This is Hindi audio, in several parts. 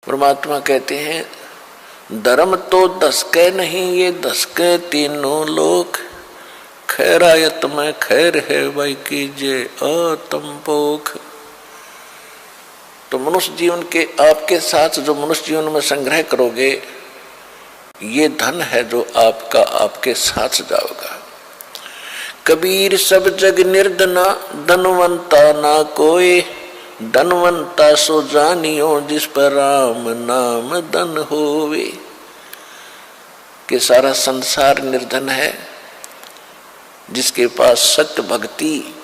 परमात्मा कहते हैं धर्म तो दसके नहीं, ये दसके तीनों लोग, खैरायत में खैर है भाई कीजिए आत्मपोख। तो मनुष्य जीवन के आपके साथ जो मनुष्य जीवन में संग्रह करोगे, ये धन है जो आपका आपके साथ जाओगा। कबीर सब जग निर्धना, धनवंता ना कोई, धनवंता सो जानियो जिस पर राम नाम धन होवे। कि सारा संसार निर्धन है, जिसके पास सत्य भक्ति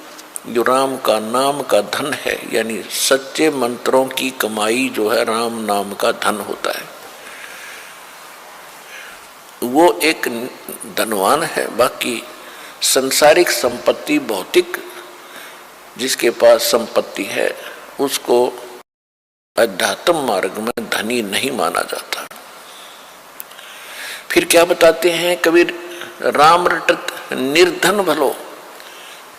जो राम का नाम का धन है, यानी सच्चे मंत्रों की कमाई जो है राम नाम का धन होता है, वो एक धनवान है। बाकी संसारिक संपत्ति, भौतिक जिसके पास संपत्ति है, उसको अध्यात्म मार्ग में धनी नहीं माना जाता। फिर क्या बताते हैं कबीर, राम रटत निर्धन भलो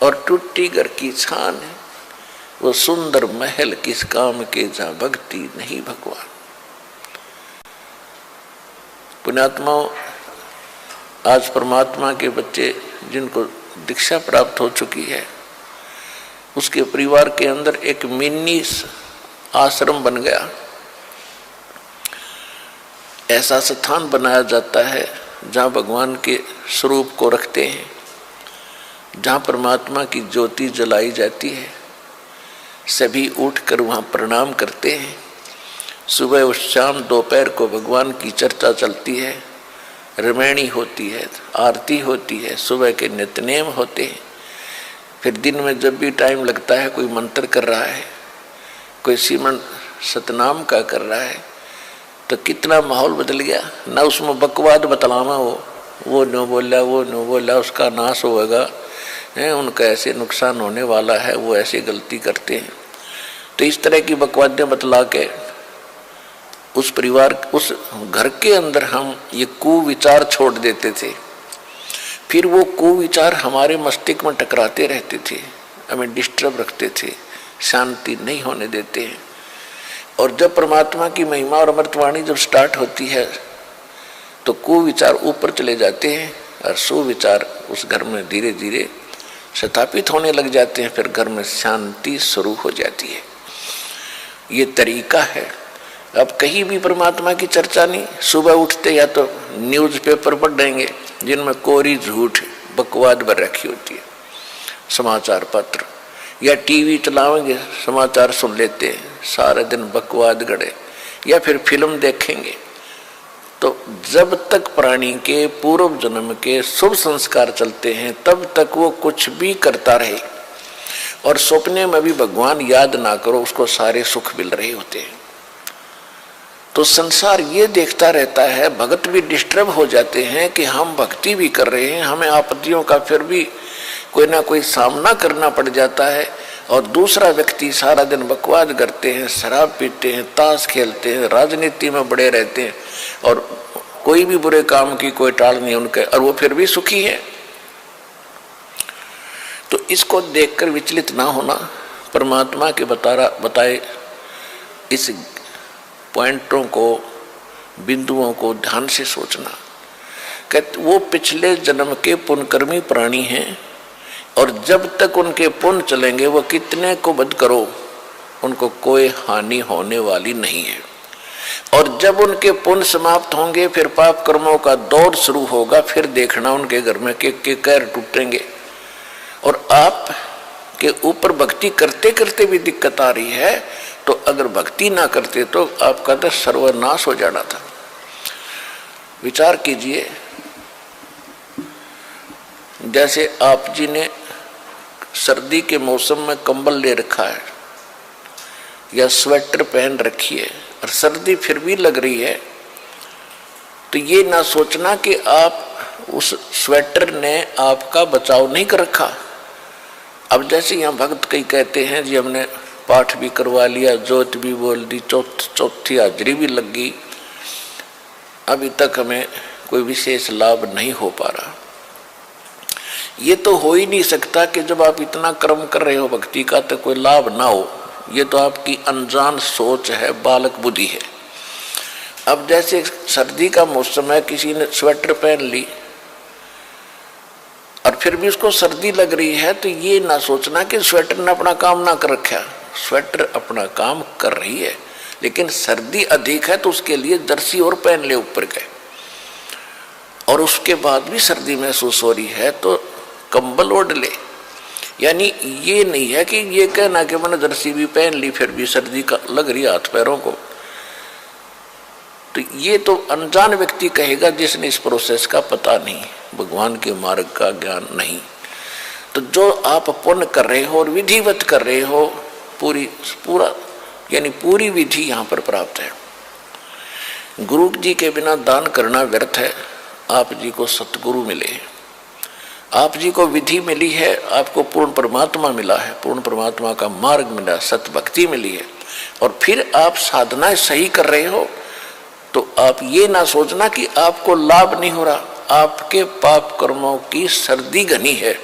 और टूटी घर की छान है, वो सुंदर महल किस काम के जहां भक्ति नहीं भगवान। पुण्यात्माओं, आज परमात्मा के बच्चे जिनको दीक्षा प्राप्त हो चुकी है, उसके परिवार के अंदर एक मिनी आश्रम बन गया। ऐसा स्थान बनाया जाता है जहाँ भगवान के स्वरूप को रखते हैं, जहाँ परमात्मा की ज्योति जलाई जाती है। सभी उठकर वहाँ प्रणाम करते हैं। सुबह और शाम दोपहर को भगवान की चर्चा चलती है, रमैणी होती है, आरती होती है, सुबह के नित्यनेम होते हैं। फिर दिन में जब भी टाइम लगता है, कोई मंत्र कर रहा है, कोई सिमरन सतनाम का कर रहा है, तो कितना माहौल बदल गया ना। उसमें बकवाद बतलावा, वो न बोला, वो न बोला, उसका नाश होगा, उनका ऐसे नुकसान होने वाला है, वो ऐसे गलती करते हैं। तो इस तरह की बकवादें बतला के उस परिवार, उस घर के अंदर हम ये कुविचार छोड़ देते थे। फिर वो कुविचार हमारे मस्तिष्क में टकराते रहते थे, हमें डिस्टर्ब रखते थे, शांति नहीं होने देते हैं। और जब परमात्मा की महिमा और अमृतवाणी जब स्टार्ट होती है, तो कुविचार ऊपर चले जाते हैं और सुविचार उस घर में धीरे धीरे स्थापित होने लग जाते हैं। फिर घर में शांति शुरू हो जाती है। ये तरीका है। अब कहीं भी परमात्मा की चर्चा नहीं। सुबह उठते या तो न्यूज़पेपर पढ़ देंगे जिनमें कोरी झूठ बकवाद भर रखी होती है, समाचार पत्र, या टीवी चलाएंगे, समाचार सुन लेते हैं, सारे दिन बकवाद गड़े, या फिर फिल्म देखेंगे। तो जब तक प्राणी के पूर्व जन्म के शुभ संस्कार चलते हैं, तब तक वो कुछ भी करता रहे। और सपने में भी भगवान याद ना करो, उसको सारे सुख मिल रहे होते हैं। तो संसार ये देखता रहता है, भगत भी डिस्टर्ब हो जाते हैं कि हम भक्ति भी कर रहे हैं, हमें आपत्तियों का फिर भी कोई ना कोई सामना करना पड़ जाता है। और दूसरा व्यक्ति सारा दिन बकवाद करते हैं, शराब पीते हैं, ताश खेलते हैं, राजनीति में बड़े रहते हैं, और कोई भी बुरे काम की कोई टाल नहीं उनके, और वो फिर भी सुखी है। तो इसको देखकर विचलित ना होना, परमात्मा के बताए इस पॉइंटों को, बिंदुओं को ध्यान से सोचना। कहते वो पिछले जन्म के पुण्यकर्मी प्राणी हैं, और जब तक उनके पुण्य चलेंगे, वो कितने को बद करो, उनको कोई हानि होने वाली नहीं है। और जब उनके पुण्य समाप्त होंगे, फिर पाप कर्मों का दौर शुरू होगा। फिर देखना उनके घर में के कैर टूटेंगे। और आप के ऊपर भक्ति करते करते भी दिक्कत आ रही है, तो अगर भक्ति ना करते तो आपका तो सर्वनाश हो जाना था। विचार कीजिए, जैसे आप जी ने सर्दी के मौसम में कंबल ले रखा है या स्वेटर पहन रखी है, और सर्दी फिर भी लग रही है, तो ये ना सोचना कि आप उस स्वेटर ने आपका बचाव नहीं कर रखा। अब जैसे यहाँ भक्त कई कहते हैं जी हमने पाठ भी करवा लिया, जोत भी बोल दी, चौथी हाजरी भी लग गई, अभी तक हमें कोई विशेष लाभ नहीं हो पा रहा। ये तो हो ही नहीं सकता कि जब आप इतना कर्म कर रहे हो भक्ति का, तो कोई लाभ ना हो। ये तो आपकी अनजान सोच है, बालक बुद्धि है। अब जैसे सर्दी का मौसम है, किसी ने स्वेटर पहन ली और फिर भी उसको सर्दी लग रही है, तो ये ना सोचना कि स्वेटर ने अपना काम ना कर रखा। स्वेटर अपना काम कर रही है, लेकिन सर्दी अधिक है तो उसके लिए जर्सी और पहन ले ऊपर के, और उसके बाद भी सर्दी महसूस हो रही है तो कंबल ओढ़ ले। यानी ये नहीं है कि ये कहना कि मैंने जर्सी भी पहन ली फिर भी सर्दी का लग रही हाथ पैरों को, तो ये तो अनजान व्यक्ति कहेगा जिसने इस प्रोसेस का पता नहीं, भगवान के मार्ग का ज्ञान नहीं। तो जो आप पुण्य कर रहे हो और विधिवत कर रहे हो, पूरा यानी पूरी विधि यहाँ पर प्राप्त है। गुरु जी के बिना दान करना व्यर्थ है। आप जी को सतगुरु मिले, आप जी को विधि मिली है, आपको पूर्ण परमात्मा मिला है, पूर्ण परमात्मा का मार्ग मिला, सत भक्ति मिली है, और फिर आप साधनाएं सही कर रहे हो, तो आप ये ना सोचना कि आपको लाभ नहीं हो रहा। आपके पाप कर्मों की सर्दी घनी है,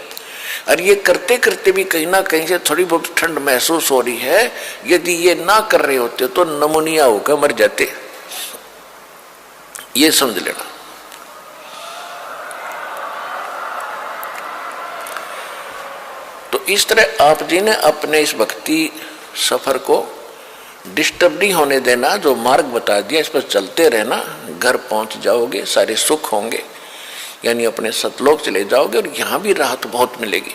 और ये करते करते भी कहीं ना कहीं से थोड़ी बहुत ठंड महसूस हो रही है। यदि ये ना कर रहे होते तो नमूनिया होकर मर जाते, ये समझ लेना। तो इस तरह आप जी ने अपने इस भक्ति सफर को डिस्टर्ब नहीं होने देना। जो मार्ग बता दिया इस पर चलते रहना, घर पहुंच जाओगे, सारे सुख होंगे, यानी अपने सतलोक चले जाओगे, और यहाँ भी राहत बहुत मिलेगी।